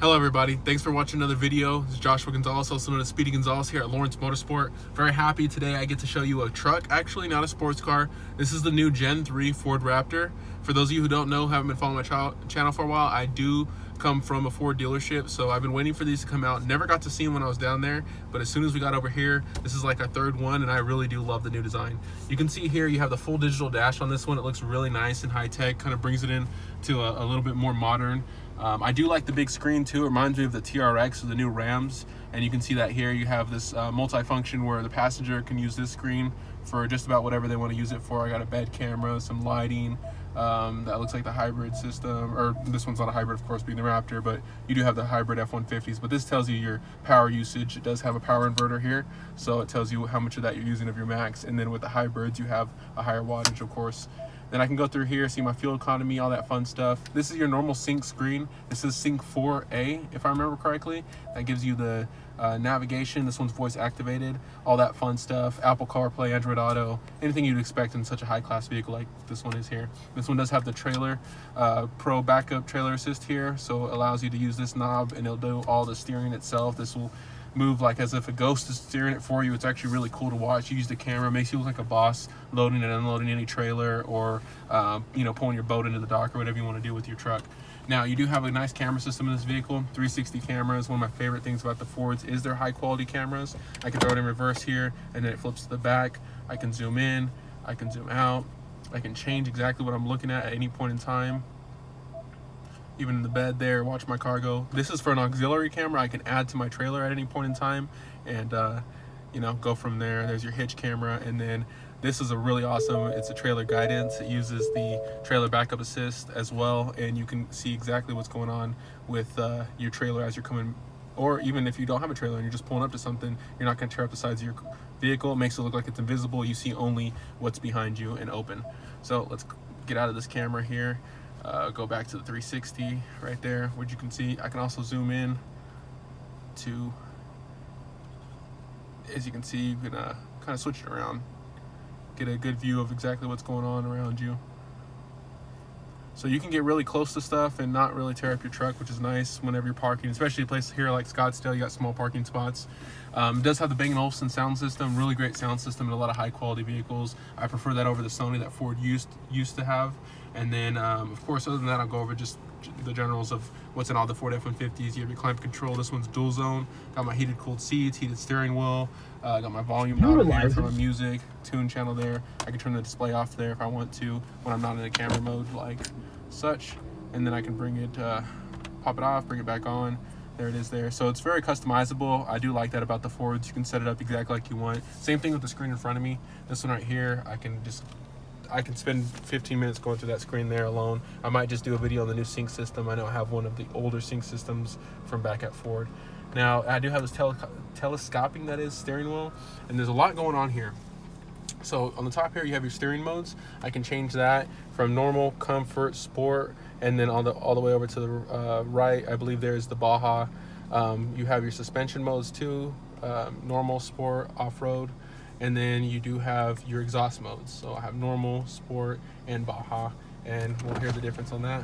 Hello everybody, thanks for watching another video. This is Joshua Gonzalez, also known as Speedy Gonzalez here at Lawrence Motorsport. Very happy today I get to show you a truck, actually not a sports car. This is the new Gen 3 Ford Raptor. For those of you who don't know, haven't been following my channel for a while, I do come from a Ford dealership, so I've been waiting for these to come out. Never got to see them when I was down there, but as soon as we got over here, this is like our third one, and I really do love the new design. You can see here you have the full digital dash on this one. It looks really nice and high-tech, kind of brings it in to a little bit more modern. I do like the big screen too. It reminds me of the TRX or the new Rams, and you can see that here you have this multi-function where the passenger can use this screen for just about whatever they want to use it for. I got a bed camera, some lighting. That looks like the hybrid system, or this one's not a hybrid, of course, being the Raptor, but you do have the hybrid F-150s. But this tells you your power usage. It does have a power inverter here, so it tells you how much of that you're using of your max. And then with the hybrids, you have a higher wattage, of course. Then I can go through here, see my fuel economy, all that fun stuff. This is your normal sync screen. This is sync 4A, if I remember correctly. That gives you the navigation. This one's voice activated, all that fun stuff. Apple CarPlay, Android Auto, anything you'd expect in such a high-class vehicle like this one is here. This one does have the trailer, pro backup trailer assist here, so it allows you to use this knob and it'll do all the steering itself. This will move like as if a ghost is steering it for you. It's actually really cool to watch. You use the camera, makes you look like a boss loading and unloading any trailer, or pulling your boat into the dock, or whatever you want to do with your truck. Now you do have a nice camera system in this vehicle, 360 cameras. One of my favorite things about the Fords is their high quality cameras. I can throw it in reverse here and then it flips to the back. I can zoom in, I can zoom out, I can change exactly what I'm looking at any point in time. Even in the bed there, watch my cargo. This is for an auxiliary camera I can add to my trailer at any point in time, and go from there. There's your hitch camera, and then this is a really awesome, it's a trailer guidance. It uses the trailer backup assist as well, and you can see exactly what's going on with your trailer as you're coming, or even if you don't have a trailer and you're just pulling up to something, you're not going to tear up the sides of your vehicle. It makes it look like it's invisible. You see only what's behind you and open. So let's get out of this camera here. Go back to the 360 right there, which you can see. I can also zoom in to, as you can see, you can kind of switch it around, get a good view of exactly what's going on around you. So you can get really close to stuff and not really tear up your truck, which is nice whenever you're parking, especially a place here like Scottsdale. You got small parking spots. It does have the Bang & Olufsen sound system, really great sound system in a lot of high quality vehicles. I prefer that over the Sony that Ford used to have. And then of course, other than that, I'll go over just the generals of what's in all the Ford F-150s. You have your climate control. This one's dual zone. Got my heated cooled seats, heated steering wheel. Got my volume knob here for my music, tune channel there. I can turn the display off there if I want to when I'm not in a camera mode like such. And then I can bring it, pop it off, bring it back on. There it is there. So it's very customizable. I do like that about the Fords. You can set it up exactly like you want. Same thing with the screen in front of me. This one right here, I can spend 15 minutes going through that screen there alone. I might just do a video on the new sync system. I know I have one of the older sync systems from back at Ford. Now, I do have this telescoping, that is, steering wheel, and there's a lot going on here. So on the top here, you have your steering modes. I can change that from normal, comfort, sport, and then all the way over to the right, I believe there's the Baja. You have your suspension modes too, normal, sport, off-road. And then you do have your exhaust modes. So I have normal, sport, and Baja, and we'll hear the difference on that.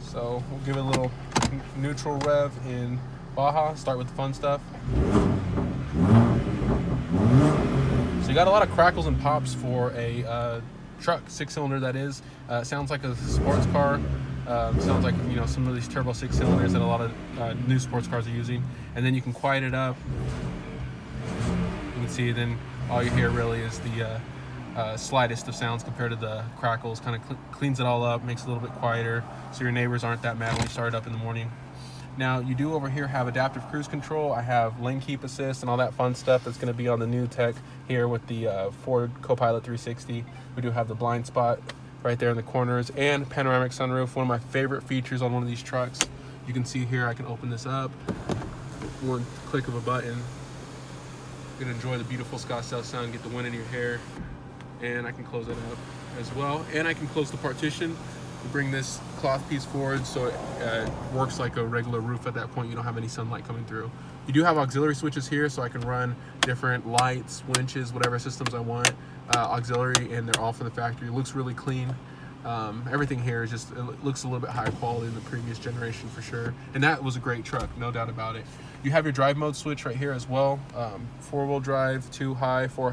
So we'll give it a little neutral rev in Baja, start with the fun stuff. So you got a lot of crackles and pops for a truck, 6-cylinder that is. Sounds like a sports car. Sounds like some of these turbo 6-cylinders that a lot of new sports cars are using. And then you can quiet it up. You can see then all you hear really is the slightest of sounds compared to the crackles. Kind of cleans it all up, makes it a little bit quieter, so your neighbors aren't that mad when you start it up in the morning. Now you do over here have adaptive cruise control. I have lane keep assist and all that fun stuff that's going to be on the new tech here with the Ford Copilot 360. We do have the blind spot right there in the corners and panoramic sunroof. One of my favorite features on one of these trucks. You can see here I can open this up, one click of a button. You can enjoy the beautiful Scottsdale sun, get the wind in your hair, and I can close it up as well. And I can close the partition to bring this cloth piece forward so it works like a regular roof at that point. You don't have any sunlight coming through. You do have auxiliary switches here, so I can run different lights, winches, whatever systems I want, auxiliary, and they're all from the factory. It looks really clean. Everything here is just, it looks a little bit higher quality than the previous generation for sure. And that was a great truck, no doubt about it. You have your drive mode switch right here as well. 4-wheel drive, 2 high, 4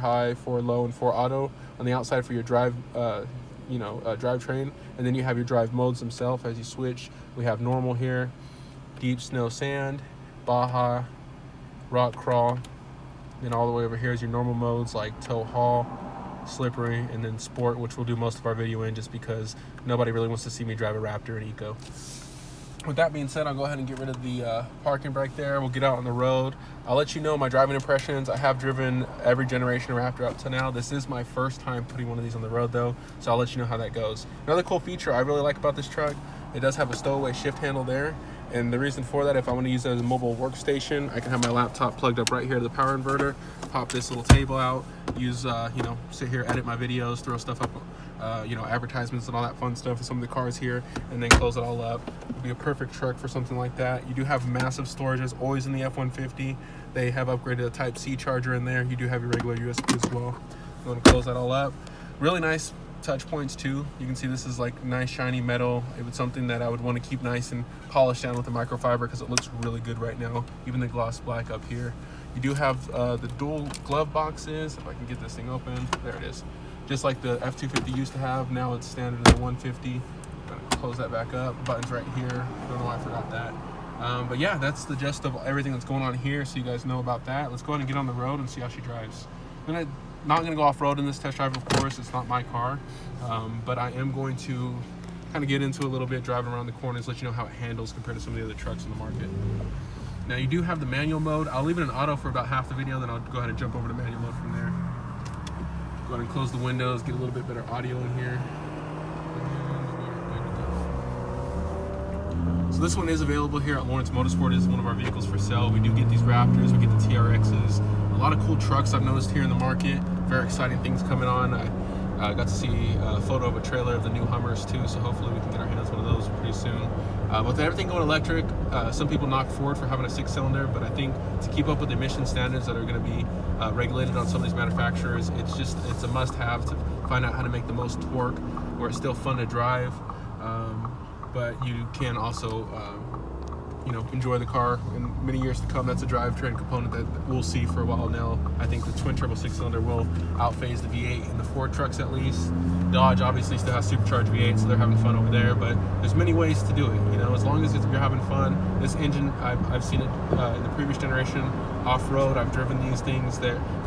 low, and 4 auto on the outside for your drive, drivetrain. And then you have your drive modes themselves as you switch. We have normal here, deep snow sand, Baja, rock crawl. Then all the way over here is your normal modes like tow haul, slippery, and then sport, which we'll do most of our video in just because nobody really wants to see me drive a Raptor in Eco. With that being said, I'll go ahead and get rid of the parking brake there. We'll get out on the road. I'll let you know my driving impressions. I have driven every generation of Raptor up to now. This is my first time putting one of these on the road though, so I'll let you know how that goes. Another cool feature I really like about this truck, it does have a stowaway shift handle there. And the reason for that, if I want to use it as a mobile workstation, I can have my laptop plugged up right here to the power inverter, pop this little table out, use, sit here, edit my videos, throw stuff up, advertisements and all that fun stuff with some of the cars here, and then close it all up. It'd be a perfect truck for something like that. You do have massive storage as always in the F-150. They have upgraded a Type-C charger in there. You do have your regular USB as well. I'm going to close that all up. Really nice touch points too. You can see this is like nice shiny metal. It was something that I would want to keep nice and polished down with the microfiber because it looks really good right now, even the gloss black up here. You do have the dual glove boxes. If I can get this thing open, there it is. Just like the F-250 used to have, now it's standard in the 150. I'm gonna close that back up. Buttons right here. Don't know why I forgot that. But yeah, that's the gist of everything that's going on here, so you guys know about that. Let's go ahead and get on the road and see how she drives. Not going to go off-road in this test drive, of course. It's not my car, but I am going to kind of get into a little bit, driving around the corners, let you know how it handles compared to some of the other trucks in the market. Now, you do have the manual mode. I'll leave it in auto for about half the video, then I'll go ahead and jump over to manual mode from there. Go ahead and close the windows, get a little bit better audio in here. So this one is available here at Lawrence Motorsport. It is one of our vehicles for sale. We do get these Raptors, we get the TRXs, a lot of cool trucks I've noticed here in the market. Very exciting things coming on. I got to see a photo of a trailer of the new Hummers too, so hopefully we can get our hands on one of those pretty soon. With everything going electric, some people knock Ford for having a 6-cylinder, but I think to keep up with the emission standards that are going to be regulated on some of these manufacturers, it's a must-have to find out how to make the most torque where it's still fun to drive, but you can also enjoy the car in many years to come. That's a drivetrain component that we'll see for a while now. I think the twin-turbo 6-cylinder will outphase the V8 in the Ford trucks at least. Dodge obviously still has supercharged V8, so they're having fun over there, but there's many ways to do it, as long as you're having fun. This engine, I've seen it in the previous generation, off-road, I've driven these things.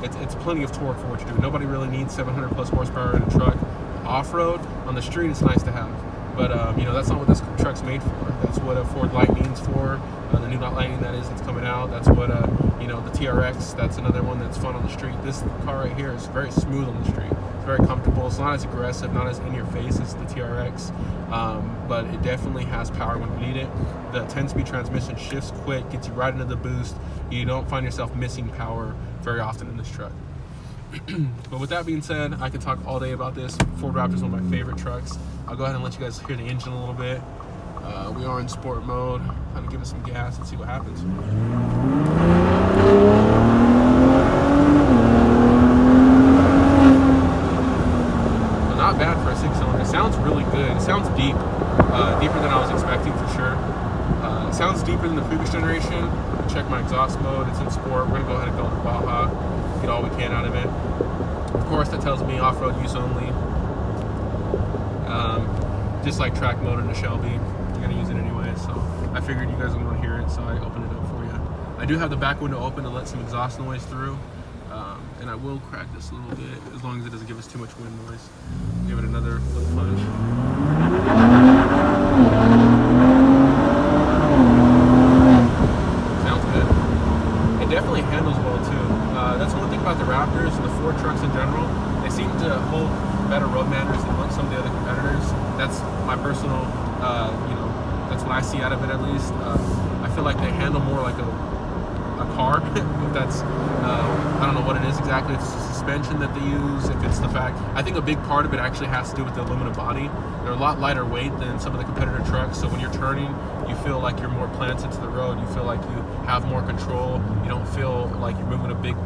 It's plenty of torque for what you do. Nobody really needs 700 plus horsepower in a truck. Off-road, on the street, it's nice to have. But, that's not what this truck's made for. That's what a Ford Lightning's for. The new Lightning that's coming out. That's what, the TRX, that's another one that's fun on the street. This car right here is very smooth on the street. It's very comfortable. It's not as aggressive, not as in your face as the TRX, but it definitely has power when you need it. The 10-speed transmission shifts quick, gets you right into the boost. You don't find yourself missing power very often in this truck. But with that being said, I could talk all day about this. Ford Raptor is one of my favorite trucks. I'll go ahead and let you guys hear the engine a little bit. We are in sport mode. Kind of give it some gas and see what happens. Well, not bad for a 6-cylinder. It sounds really good. It sounds deep, deeper than I was expecting for sure. It sounds deeper than the previous generation. Check my exhaust mode. It's in sport. We're gonna go ahead and go with Baja. Get all we can out of it. Of course, that tells me off-road use only. Just like track mode in a Shelby, you're gonna use it anyway. So I figured you guys would want to hear it, so I opened it up for you. I do have the back window open to let some exhaust noise through, and I will crack this a little bit as long as it doesn't give us too much wind noise. Give it another little plunge. Sounds good. It definitely handles well too. That's one thing about the Raptors and the Ford trucks in general. They seem to hold better road manners than some of the other competitors. That's my personal, that's what I see out of it at least. I feel like they handle more like a car. If that's, I don't know what it is exactly. If it's the suspension that they use, if it's the fact. I think a big part of it actually has to do with the aluminum body. They're a lot lighter weight than some of the competitor trucks, so when you're turning, you feel like you're more planted to the road. You feel like you have more control. You don't feel like you're moving a big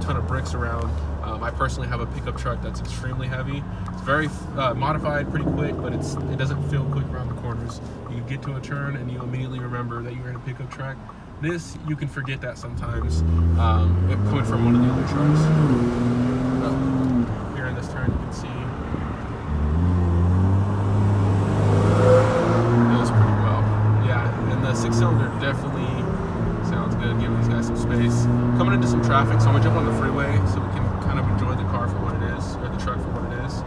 ton of bricks around I personally have a pickup truck that's extremely heavy. It's very modified, pretty quick, but it doesn't feel quick around the corners. You get to a turn and you immediately remember that you're in a pickup truck. This, you can forget that sometimes, coming from one of the other trucks. Here in this turn, you can see it goes pretty well. Yeah, and the 6-cylinder definitely sounds good, giving these guys some space. Coming into some traffic, so I'm gonna jump on the freeway so we can kind of enjoy the car for what it is, or the truck for what it is.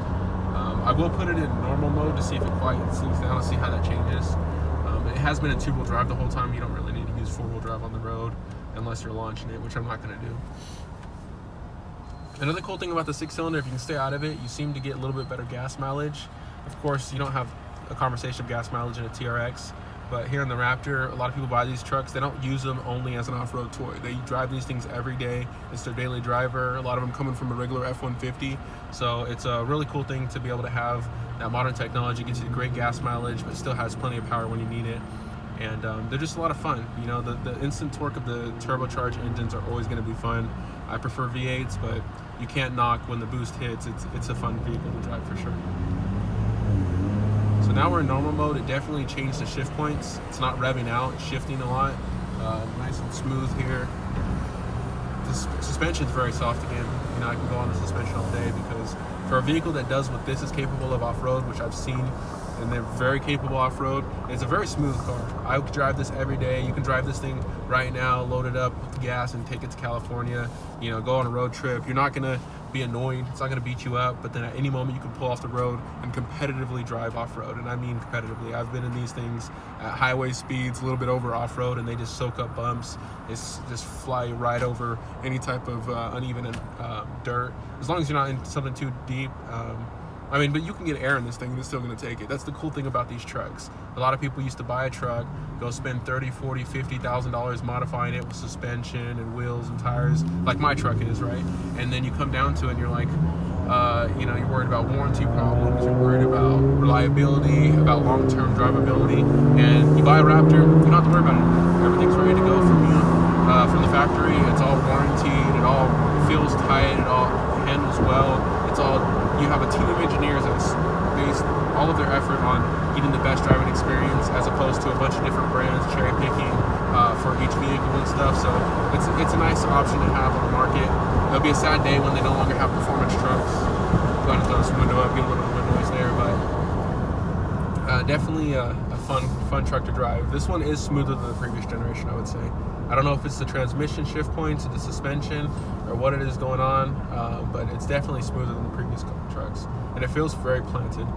I will put it in normal mode to see if it quietens things down and see how that changes. It has been in 2-wheel drive the whole time. You don't really need to use 4-wheel drive on the road unless you're launching it, which I'm not going to do. Another cool thing about the 6-cylinder, if you can stay out of it, you seem to get a little bit better gas mileage. Of course, you don't have a conversation of gas mileage in a TRX, but here in the Raptor, a lot of people buy these trucks. They don't use them only as an off-road toy. They drive these things every day. It's their daily driver. A lot of them coming from a regular F-150. So it's a really cool thing to be able to have that modern technology. Gets you great gas mileage, but still has plenty of power when you need it. And they're just a lot of fun. You know, the instant torque of the turbocharged engines are always going to be fun. I prefer V8s, but you can't knock when the boost hits. It's a fun vehicle to drive for sure. So now we're in normal mode. It definitely changed the shift points. It's not revving out, it's shifting a lot. Nice and smooth here. The suspension's very soft again. You know, I can go on the suspension all day because for a vehicle that does what this is capable of off-road, which I've seen, and they're very capable off-road, it's a very smooth car. I would drive this every day. You can drive this thing right now, load it up with gas and take it to California, you know, go on a road trip. You're not gonna be annoyed, it's not gonna beat you up, but then at any moment you can pull off the road and competitively drive off-road. And I mean competitively. I've been in these things at highway speeds, a little bit over off-road, and they just soak up bumps. It's just fly right over any type of uneven dirt, as long as you're not in something too deep. I mean, but you can get air in this thing and it's still gonna take it. That's the cool thing about these trucks. A lot of people used to buy a truck, go spend $30,000, $40,000, $50,000 modifying it with suspension and wheels and tires, like my truck is, right? And then you come down to it and you're like, you know, you're worried about warranty problems, you're worried about reliability, about long-term drivability, and you buy a Raptor, you don't have to worry about it. Everything's ready to go from you, from the factory. It's all warranted, it all feels tight, it all handles well. It's all, you have a team of engineers that's based all of their effort on getting the best driving experience, as opposed to a bunch of different brands cherry picking for each vehicle and stuff. So it's a nice option to have on the market. It'll be a sad day when they no longer have performance trucks. Go ahead and throw this window up, get a little bit of noise there, but definitely a fun truck to drive. This one is smoother than the previous generation, I would say. I don't know if it's the transmission shift points or the suspension or what it is going on, but it's definitely smoother than the previous trucks, and it feels very planted.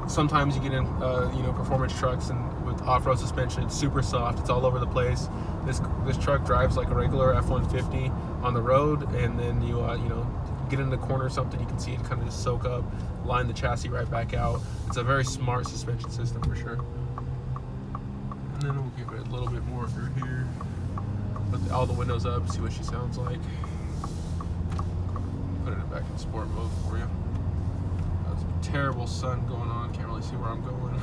Sometimes you get in, you know, performance trucks and with off-road suspension, it's super soft. It's all over the place. This truck drives like a regular F-150 on the road, and then you you know, get in the corner or something, you can see it kind of just soak up, line the chassis right back out. It's a very smart suspension system for sure. And then we'll give it a little bit more through here. Put all the windows up, see what she sounds like. Put it back in sport mode for you. There's a terrible sun going on, can't really see where I'm going.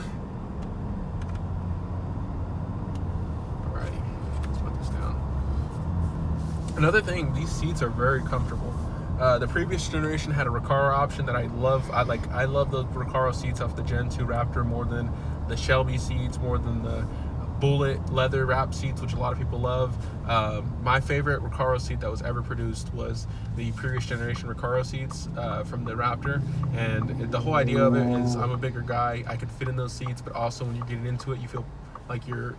Alrighty, let's put this down. Another thing, these seats are very comfortable. The previous generation had a Recaro option that I love. I love the Recaro seats off the Gen 2 Raptor more than the Shelby seats, more than the bullet leather wrap seats, which a lot of people love. My favorite Recaro seat that was ever produced was the previous generation Recaro seats from the Raptor, and the whole idea of it is, I'm a bigger guy, I can fit in those seats, but also when you're getting into it, you feel like you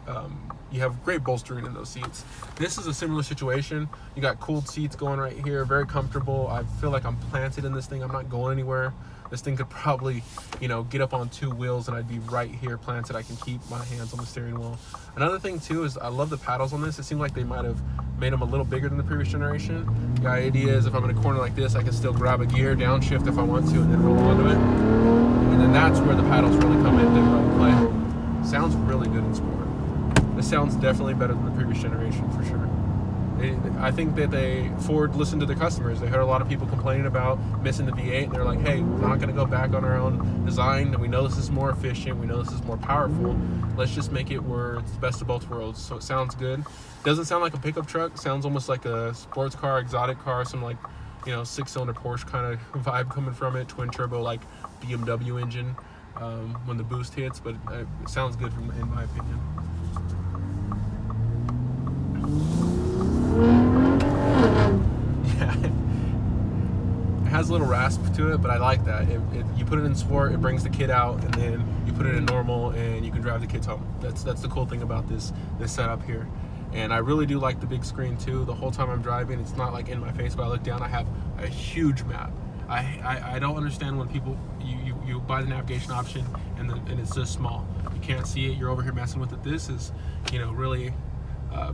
have great bolstering in those seats. This is a similar situation. You got cooled seats going right here, very comfortable. I feel like I'm planted in this thing. I'm not going anywhere. This thing could probably, you know, get up on 2 wheels and I'd be right here planted. I can keep my hands on the steering wheel. Another thing too is I love the paddles on this. It seemed like they might have made them a little bigger than the previous generation. The idea is if I'm in a corner like this, I can still grab a gear, downshift if I want to, and then roll onto it. And then that's where the paddles really come in and play. Sounds really good in sport. This sounds definitely better than the previous generation for sure. I think that Ford listened to their customers. They heard a lot of people complaining about missing the V8, and they're like, hey, we're not going to go back on our own design, and we know this is more efficient, we know this is more powerful. Let's just make it where it's the best of both worlds. So it sounds good. Doesn't sound like a pickup truck. Sounds almost like a sports car, exotic car, some like you know, 6-cylinder Porsche kind of vibe coming from it, twin turbo like BMW engine when the boost hits, but it sounds good in my opinion. Yeah, it has a little rasp to it, but I like that. You put it in sport, it brings the kid out, and then you put it in normal, and you can drive the kids home. That's the cool thing about this setup here. And I really do like the big screen too. The whole time I'm driving, it's not like in my face, but I look down, I have a huge map. I don't understand when people you buy the navigation option and it's just small. You can't see it. You're over here messing with it. This is, you know, really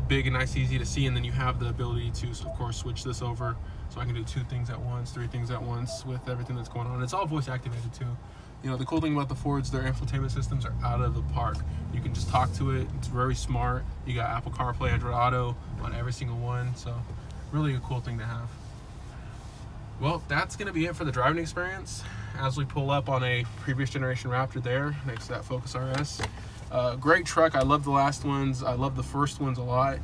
big and nice, easy to see. And then you have the ability to, of course, switch this over, so I can do 2 things at once, 3 things at once with everything that's going on. It's all voice activated too. You know, the cool thing about the Fords, their infotainment systems are out of the park. You can just talk to it. It's very smart. You got Apple CarPlay, Android Auto on every single one. So really a cool thing to have. Well, that's going to be it for the driving experience. As we pull up on a previous generation Raptor there, next to that Focus RS. Great truck. I love the last ones. I love the first ones a lot.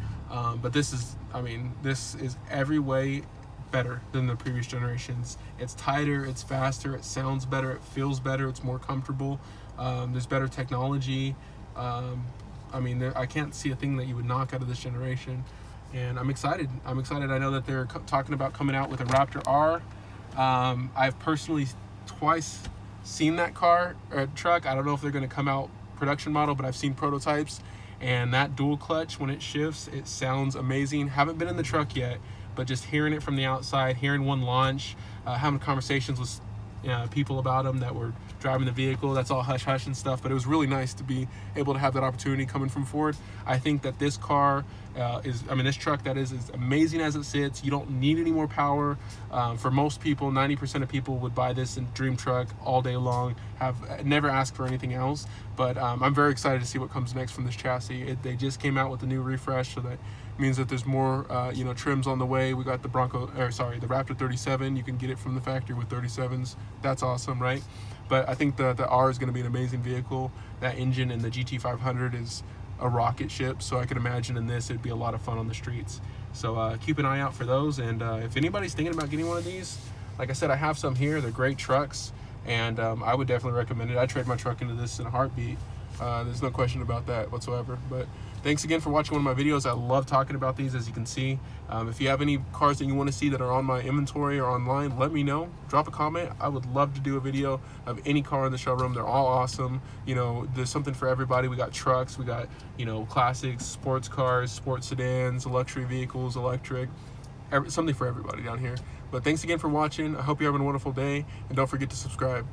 But this is, I mean, this is every way better than the previous generations. It's tighter, it's faster, it sounds better, it feels better, it's more comfortable. There's better technology. I mean, I can't see a thing that you would knock out of this generation, and I'm excited. I know that they're talking about coming out with a Raptor R. I've personally twice seen that truck. I don't know if they're going to come out production model, but I've seen prototypes, and that dual clutch, when it shifts, it sounds amazing. Haven't been in the truck yet, but just hearing it from the outside, hearing one launch, having conversations with people about them that were driving the vehicle, that's all hush hush and stuff, but it was really nice to be able to have that opportunity coming from Ford. I think that this car this truck that is amazing as it sits. You don't need any more power. For most people, 90% of people would buy this in dream truck all day long, never ask for anything else. But I'm very excited to see what comes next from this chassis. They just came out with a new refresh, so that means that there's more trims on the way. We got the Raptor 37. You can get it from the factory with 37s. That's awesome, right? But I think the R is going to be an amazing vehicle. That engine in the GT500 is a rocket ship, so I can imagine in this it'd be a lot of fun on the streets. So keep an eye out for those, and if anybody's thinking about getting one of these, like I said, I have some here. They're great trucks, and I would definitely recommend it. I'd trade my truck into this in a heartbeat. There's no question about that whatsoever. But thanks again for watching one of my videos. I love talking about these, as you can see. If you have any cars that you want to see that are on my inventory or online, let me know. Drop a comment. I would love to do a video of any car in the showroom. They're all awesome. You know, there's something for everybody. We got trucks, we got, classics, sports cars, sports sedans, luxury vehicles, electric, something for everybody down here. But thanks again for watching. I hope you're having a wonderful day, and don't forget to subscribe.